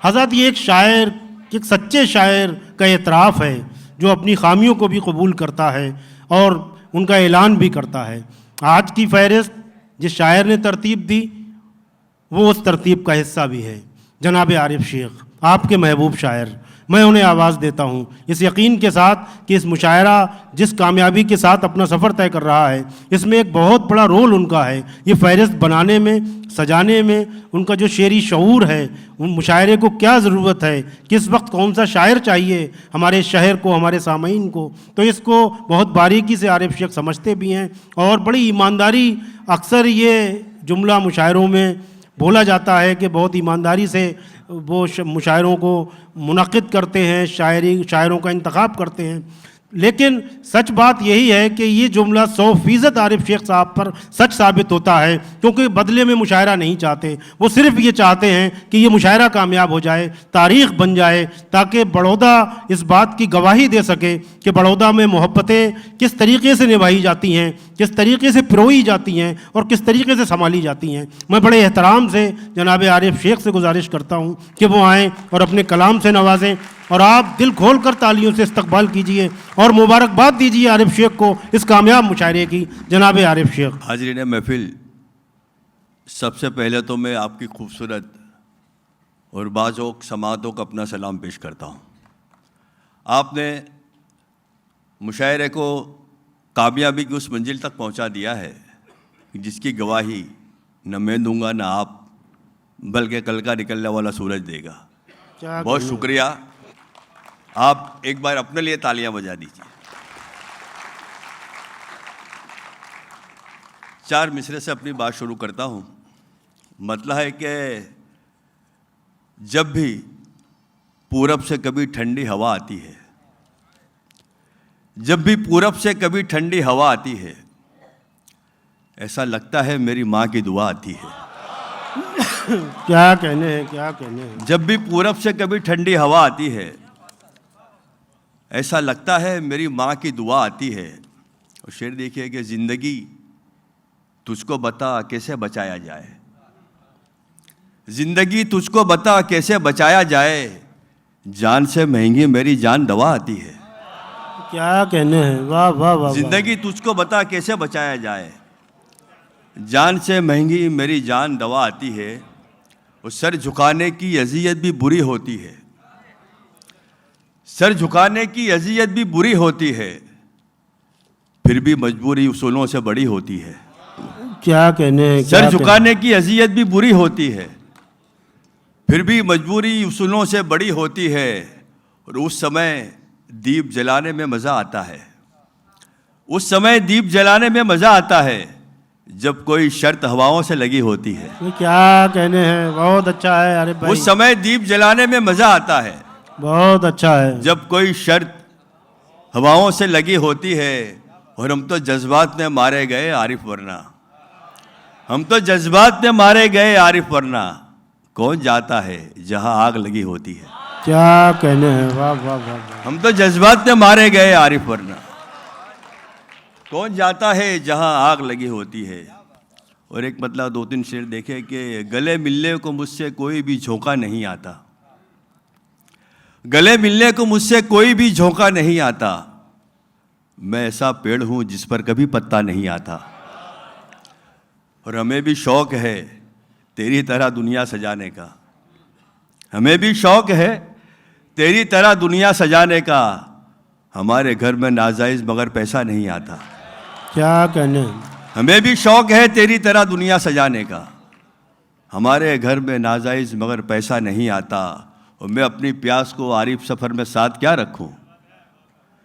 हज़रत ये एक शायर, एक सच्चे शायर का एतराफ़ है जो अपनी खामियों को भी कबूल करता है और उनका ऐलान भी करता है। आज की फ़हरिस्त जिस शायर ने तरतीब दी वो उस तरतीब का हिस्सा भी है, जनाब आरिफ शेख, आपके महबूब शायर। मैं उन्हें आवाज़ देता हूँ इस यकीन के साथ कि इस मुशायरा जिस कामयाबी के साथ अपना सफ़र तय कर रहा है, इसमें एक बहुत बड़ा रोल उनका है। ये फ़हरिस्त बनाने में, सजाने में उनका जो शेरी शऊर है, उन मुशायरे को क्या ज़रूरत है, किस वक्त कौन सा शायर चाहिए हमारे शहर को, हमारे सामईन को, तो इसको बहुत बारीकी से आरिफ शेख समझते भी हैं। और बड़ी ईमानदारी, अक्सर ये जुमला मुशायरों में बोला जाता है कि बहुत ईमानदारी से वो मुशायरों को मुनक़िद करते हैं, शायरों का इंतखाब करते हैं। लेकिन सच बात यही है कि ये जुमला 100% आरिफ शेख साहब पर सच साबित होता है, क्योंकि बदले में मुशायरा नहीं चाहते। वो सिर्फ ये चाहते हैं कि ये मुशायरा कामयाब हो जाए, तारीख़ बन जाए, ताकि बड़ौदा इस बात की गवाही दे सके कि बड़ौदा में मोहब्बतें किस तरीके से निभाई जाती हैं, किस तरीके से पिरोई जाती हैं और किस तरीके से संभाली जाती हैं। मैं बड़े एहतराम से जनाब आरिफ शेख से गुजारिश करता हूँ कि वो आएँ और अपने कलाम से नवाजें, और आप दिल खोल कर तालियों से इस्तकबाल कीजिए और मुबारकबाद दीजिए आरिफ शेख को इस कामयाब मुशायरे की। जनाब आरिफ शेख। हाज़रीन महफिल, सबसे पहले तो मैं आपकी खूबसूरत और बाज़ोक समातों को अपना सलाम पेश करता हूँ। आपने मुशायरे को कामयाबी की उस मंजिल तक पहुँचा दिया है जिसकी गवाही न मैं दूंगा न आप, बल्कि कल का निकलने वाला सूरज देगा। बहुत शुक्रिया। आप एक बार अपने लिए तालियां बजा दीजिए। 4 मिसरे से अपनी बात शुरू करता हूं। मतलब है कि जब भी पूरब से कभी ठंडी हवा आती है, जब भी पूरब से कभी ठंडी हवा आती है, ऐसा लगता है मेरी माँ की दुआ आती है। क्या कहने हैं, क्या कहने हैं। जब भी पूरब से कभी ठंडी हवा आती है, ऐसा लगता है मेरी माँ की दुआ आती है। और शेर देखिए कि ज़िंदगी तुझको बता कैसे बचाया जाए, ज़िंदगी तुझको बता कैसे बचाया जाए, जान से महंगी मेरी जान दवा आती है। क्या कहने हैं, वाह वाह वाह। ज़िंदगी तुझको बता कैसे बचाया जाए, जान से महंगी मेरी जान दवा आती है। और सर झुकाने की अज़ियत भी बुरी होती है, सर झुकाने की अज़ियत भी बुरी होती है, फिर भी मजबूरी उसूलों से बड़ी होती है। क्या कहने हैं। सर झुकाने की अज़ियत भी बुरी होती है, फिर भी मजबूरी उसूलों से बड़ी होती है। और उस समय दीप जलाने में मज़ा आता है, उस समय दीप जलाने में मज़ा आता है जब कोई शर्त हवाओं से लगी होती है। क्या कहने हैं, बहुत अच्छा है अरे भाई। उस समय दीप जलाने में मज़ा आता है, बहुत अच्छा है, जब कोई शर्त हवाओं से लगी होती है। और हम तो जज्बात में मारे गए आरिफ वरना, हम तो जज्बात में मारे गए आरिफ वरना, कौन जाता है जहां आग लगी होती है। क्या कहने हैं, वाह वाह वाह। हम तो जज्बात में मारे गए आरिफ वरना, कौन जाता है जहां आग लगी होती है। और एक मतलब 2-3 शेर देखे कि गले मिलने को मुझसे कोई भी झोंका नहीं आता, गले मिलने को मुझसे कोई भी झोंका नहीं आता, मैं ऐसा पेड़ हूं जिस पर कभी पत्ता नहीं आता। और हमें भी शौक है तेरी तरह दुनिया सजाने का, हमें भी शौक है तेरी तरह दुनिया सजाने का, हमारे घर में नाजायज़ मगर पैसा नहीं आता। क्या कहने हैं। हमें भी शौक है तेरी तरह दुनिया सजाने का, हमारे घर में नाजायज़ मगर पैसा नहीं आता। और मैं अपनी प्यास को आरिफ सफ़र में साथ क्या रखूं,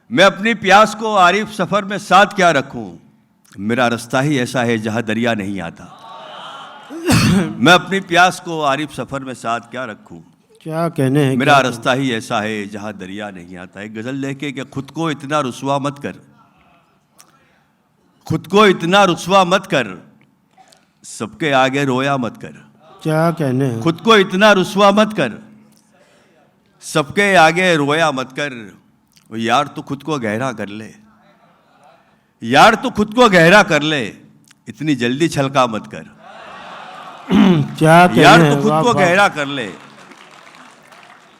मैं अपनी प्यास को आरिफ सफ़र में साथ क्या रखूं, मेरा रास्ता ही ऐसा है जहां दरिया नहीं आता। मैं अपनी प्यास को आरिफ सफ़र में साथ क्या रखूं, क्या कहने हैं। मेरा रास्ता ही ऐसा है जहां दरिया नहीं आता। एक गज़ल लेके कि खुद को इतना रुस्वा मत कर, खुद को इतना रुस्वा मत कर, सबके आगे रोया मत कर। क्या कहने हैं। खुद को इतना रुस्वा मत कर, सबके आगे रोया मत कर। यार तो खुद को गहरा कर ले, यार तो खुद को गहरा कर ले, इतनी जल्दी छलका मत कर। क्या कहने यार हैं, तो खुद वाह, को वाह। गहरा कर ले,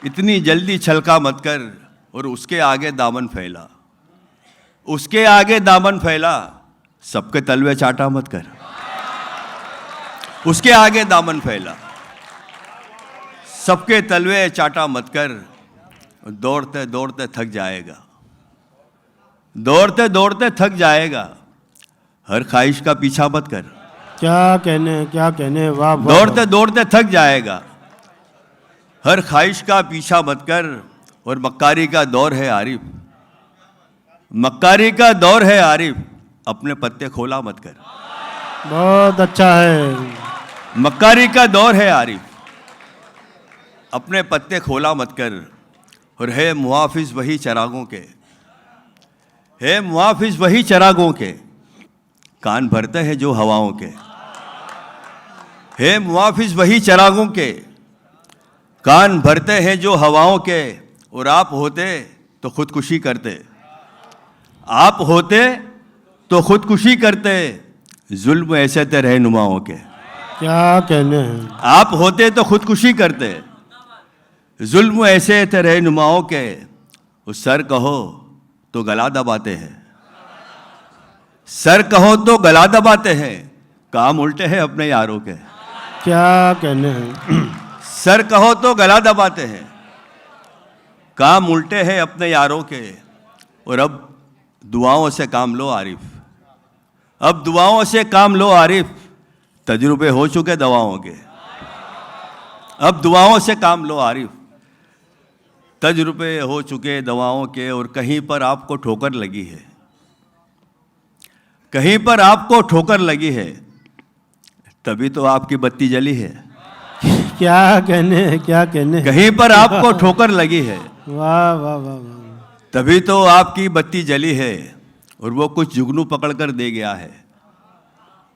इतनी जल्दी छलका मत कर और उसके आगे दामन फैला, उसके आगे दामन फैला, सबके तलवे चाटा मत कर, उसके आगे दामन फैला, सबके तलवे चाटा मत कर। दौड़ते दौड़ते थक जाएगा, दौड़ते दौड़ते थक जाएगा, हर ख्वाहिश का पीछा मत कर। क्या कहने, वाह वाह। दौड़ते दौड़ते थक जाएगा, हर ख्वाहिश का पीछा मत कर। और मक्कारी का दौर है आरिफ, मक्कारी का दौर है आरिफ, अपने पत्ते खोला मत कर। बहुत अच्छा है। मक्कारी का दौर है आरिफ, अपने पत्ते खोला मत कर। और है मुहाफिज वही चरागों के, है मुहाफिज वही चरागों के, कान भरते हैं जो हवाओं के। है मुहाफिज वही चरागों के, कान भरते हैं जो हवाओं के। और आप होते तो खुदकुशी करते, आप होते तो खुदकुशी करते, जुल्म ऐसे थे रहनुमाओं के। क्या कहने हैं। आप होते तो खुदकुशी करते, जुल्म ऐसे थे रहनुमाओं के। उस सर कहो तो गला दबाते हैं, सर कहो तो गला दबाते हैं, काम उल्टे हैं अपने यारों के। क्या कहने हैं। सर कहो तो गला दबाते हैं, काम उल्टे हैं अपने यारों के। और अब दुआओं से काम लो आरिफ, अब दुआओं से काम लो आरिफ, तजुर्बे हो चुके दवाओं के। अब दुआओं से काम लो आरिफ, तजुर्बे हो चुके दवाओं के। और कहीं पर आपको ठोकर लगी है, कहीं पर आपको ठोकर लगी है, तभी तो आपकी बत्ती जली है। क्या कहने, क्या कहने। कहीं पर आपको ठोकर लगी है, वाह वाह वाह वाह। तभी तो आपकी बत्ती जली है। और वो कुछ जुगनू पकड़ कर दे गया है,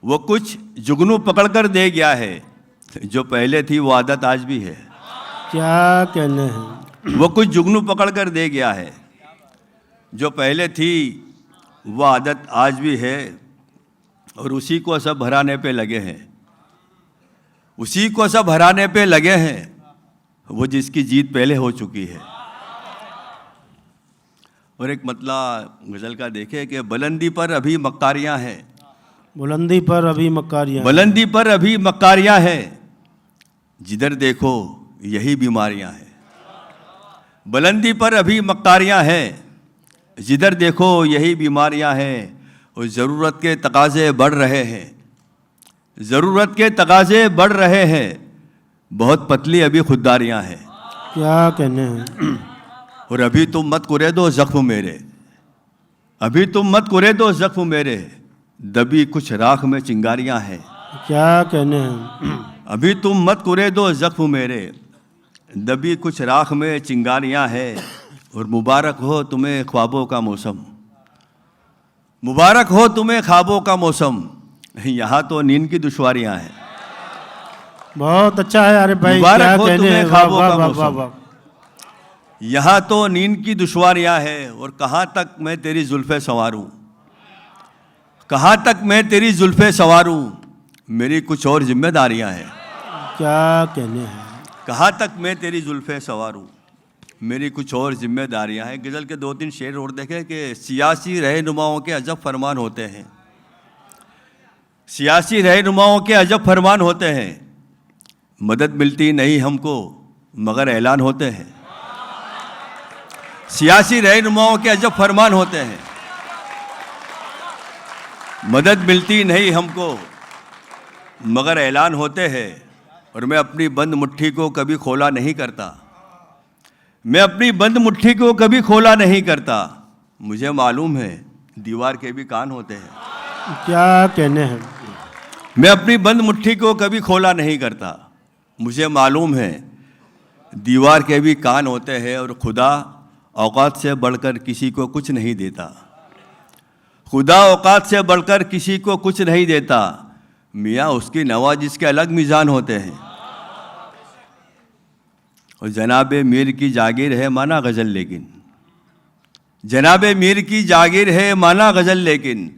वो कुछ जुगनू पकड़ कर दे गया है, जो पहले थी वो आदत आज भी है। क्या कहने हैं। वो कुछ जुगनू पकड़ कर दे गया है, जो पहले थी वो आदत आज भी है। और उसी को सब हराने पे लगे हैं, उसी को सब हराने पे लगे हैं, वो जिसकी जीत पहले हो चुकी है। और एक मतला गज़ल का देखे कि बुलंदी पर अभी मक्कारियां हैं, बुलंदी पर अभी मक्कारियां, बुलंदी पर अभी मक्कारियां हैं, जिधर देखो यही बीमारियां हैं। बुलंदी पर अभी मक्कारियां हैं, जिधर देखो यही बीमारियां हैं। और ज़रूरत के तकाज़े बढ़ रहे हैं, ज़रूरत के तकाज़े बढ़ रहे हैं, बहुत पतली अभी खुददारियां हैं। क्या कहने हैं। और अभी तुम मत कुरे दो ज़ख्म मेरे, अभी तुम मत कुरे दो ज़ख्म मेरे, दबी कुछ राख में चिंगारियां हैं। क्या कहने हैं। अभी तुम मत कुरे दो ज़ख्म मेरे, दबी कुछ राख में चिंगारियां हैं। और मुबारक हो तुम्हें ख्वाबों का मौसम, मुबारक हो तुम्हें ख्वाबों का मौसम, यहाँ तो नींद की दुश्वारियां हैं। बहुत अच्छा है। अरे भाई मुबारक क्या हो कहने तुम्हें हैं। ख्वाबों वाह का वाह मौसम। वाह वाह। यहाँ तो नींद की दुश्वारियां हैं। और कहाँ तक मैं तेरी जुल्फ़े संवारूं, कहाँ तक मैं तेरी जुल्फ़े संवारूं, मेरी कुछ और जिम्मेदारियां हैं। क्या कहने हैं। कहाँ तक मैं तेरी जुल्फ़े संवारूं, मेरी कुछ और जिम्मेदारियां हैं। गज़ल के 2-3 शेर और देखें कि सियासी रहनुमाओं के अजब फरमान होते हैं, सियासी रहनुमाओं के अजब फरमान होते हैं, मदद मिलती नहीं हमको मगर ऐलान होते हैं। सियासी रहनुमाओं के अजब फरमान होते हैं, मदद मिलती नहीं हमको मगर ऐलान होते हैं। और मैं अपनी बंद मुट्ठी को कभी खोला नहीं करता, मैं अपनी बंद मुट्ठी को कभी खोला नहीं करता, मुझे मालूम है दीवार के भी कान होते हैं। क्या कहने हैं। मैं अपनी बंद मुट्ठी को कभी खोला नहीं करता, मुझे मालूम है दीवार के भी कान होते हैं। और खुदा औकात से बढ़कर किसी को कुछ नहीं देता, खुदा औकात से बढ़कर किसी को कुछ नहीं देता, मियाँ उसकी नवाजिश के अलग मिज़ान होते हैं। और जनाबे मीर की जागीर है माना गज़ल लेकिन, जनाबे मीर की जागीर है माना गज़ल लेकिन,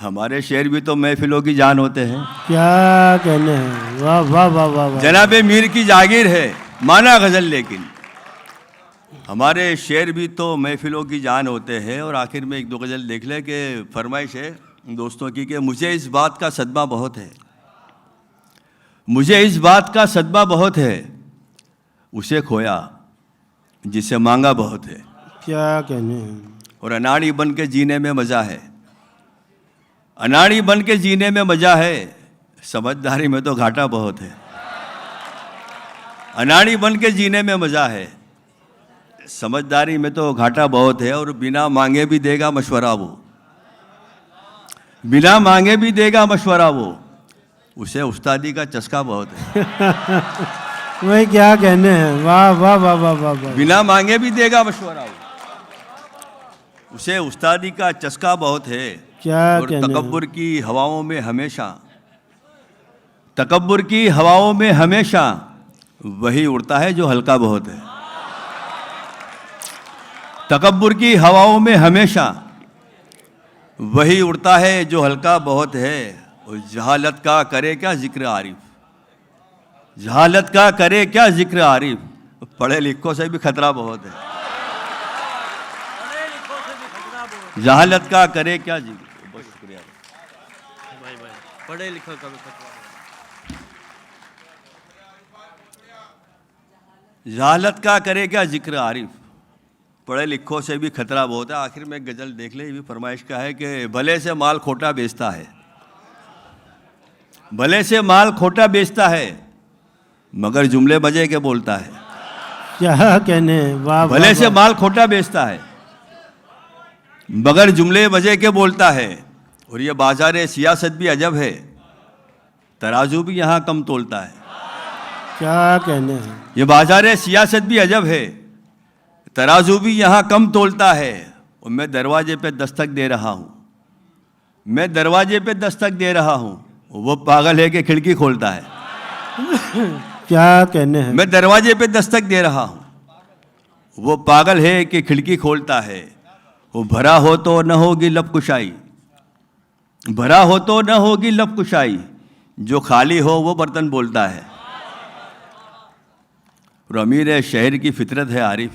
हमारे शेर भी तो महफिलों की जान होते हैं। क्या कहने हैं। वाह वाह वाह वाह वाह। जनाबे मीर की जागीर है माना गज़ल लेकिन, हमारे शेर भी तो महफिलों की जान होते हैं। और आखिर में एक दो गज़ल देख ले कि फरमाइश है दोस्तों की कि मुझे इस बात का सदमा बहुत है, मुझे इस बात का सदमा बहुत है, उसे खोया जिसे मांगा बहुत है। क्या कहने हैं। और अनाड़ी बन के जीने में मज़ा है, अनाड़ी बन के जीने में मज़ा है, समझदारी में तो घाटा बहुत है। अनाड़ी बन के जीने में मज़ा है, समझदारी में तो घाटा बहुत है। और बिना मांगे भी देगा मशवरा वो, बिना मांगे भी देगा मशवरा वो, उसे उस्तादी का चस्का बहुत है। वही क्या कहने हैं। वाह वाह वाह वाह वाह वाह। बिना मांगे भी देगा मशवरा वो, उसे उस्तादी का चस्का बहुत है। क्या और कहने हैं। तकब्बुर की हवाओं में हमेशा, तकब्बुर की हवाओं में हमेशा वही उड़ता है जो हल्का बहुत है। तकब्बुर की हवाओं में हमेशा वही उड़ता है जो हल्का बहुत है। और जहालत का करे क्या जिक्र आरिफ, जहालत का करे क्या जिक्र आरिफ, पढ़े लिखों से भी खतरा बहुत है। जहालत का करे क्या जिक्र। बहुत शुक्रिया भाई भाई, पढ़े लिखो का भी खतरा है। जहालत का करे क्या जिक्र आरिफ, पढ़े लिखों से भी खतरा बहुत है। आखिर में एक गज़ल देख ले, ये भी फरमाइश का है कि भले से माल खोटा बेचता है, भले से माल खोटा बेचता है, मगर जुमले मजे के बोलता है। क्या कहने हैं। वाह भले वाह, से वाह। माल खोटा बेचता है, मगर जुमले मजे के बोलता है। और ये बाजार सियासत भी अजब है, तराजू भी यहाँ कम तोलता है। क्या कहने हैं। ये बाजार सियासत भी अजब है, तराजू भी यहाँ कम तोलता है। और मैं दरवाजे पे दस्तक दे रहा हूँ, मैं दरवाजे पे दस्तक दे रहा हूँ, वो पागल है कि खिड़की खोलता है। क्या कहने हैं। मैं दरवाजे पे दस्तक दे रहा हूँ, वो पागल है कि खिड़की खोलता है। वो भरा हो तो न होगी लब कुशाई, भरा हो तो न होगी लब कुशाई, जो खाली हो वो बर्तन बोलता है। और अमीर शहर की फितरत है आरिफ,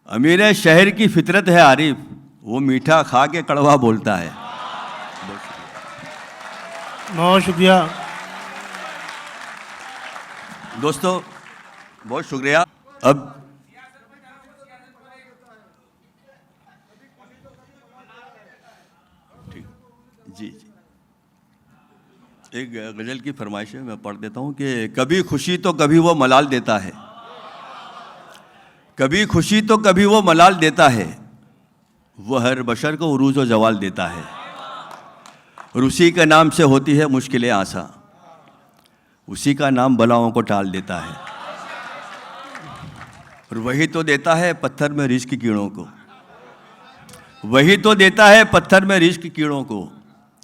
अमीर शहर की फितरत है आरिफ, वो मीठा खा के कड़वा बोलता है। बहुत शुक्रिया। दोस्तों बहुत शुक्रिया। अब ठीक, जी जी, एक गज़ल की फरमाइश है, मैं पढ़ देता हूँ कि कभी खुशी तो कभी वो मलाल देता है, कभी खुशी तो कभी वो मलाल देता है, वो हर बशर को उरूज व जवाल देता है। और उसी के नाम से होती है मुश्किलें आसा, उसी का नाम बलाओं को टाल देता है। और वही तो देता है पत्थर में रिश्क कीड़ों को, वही तो देता है पत्थर में रिश्क कीड़ों को,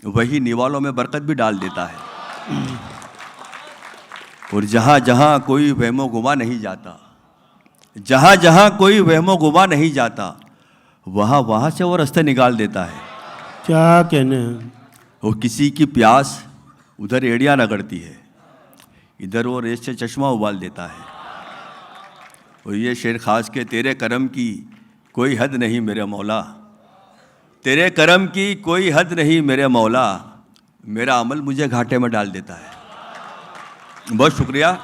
वही निवालों में बरकत भी डाल देता है। और जहाँ जहाँ कोई वहमो गुमा नहीं जाता, जहाँ जहाँ कोई वहमो गुमा नहीं जाता, वहाँ वहाँ से वो रास्ते निकाल देता है। क्या कहने हैं। वो किसी की प्यास उधर एड़ियाँ रगड़ती है, इधर वो रेत से चश्मा उबाल देता है। और ये शेर खास के तेरे करम की कोई हद नहीं मेरे मौला, तेरे करम की कोई हद नहीं मेरे मौला, मेरा अमल मुझे घाटे में डाल देता है। बहुत शुक्रिया।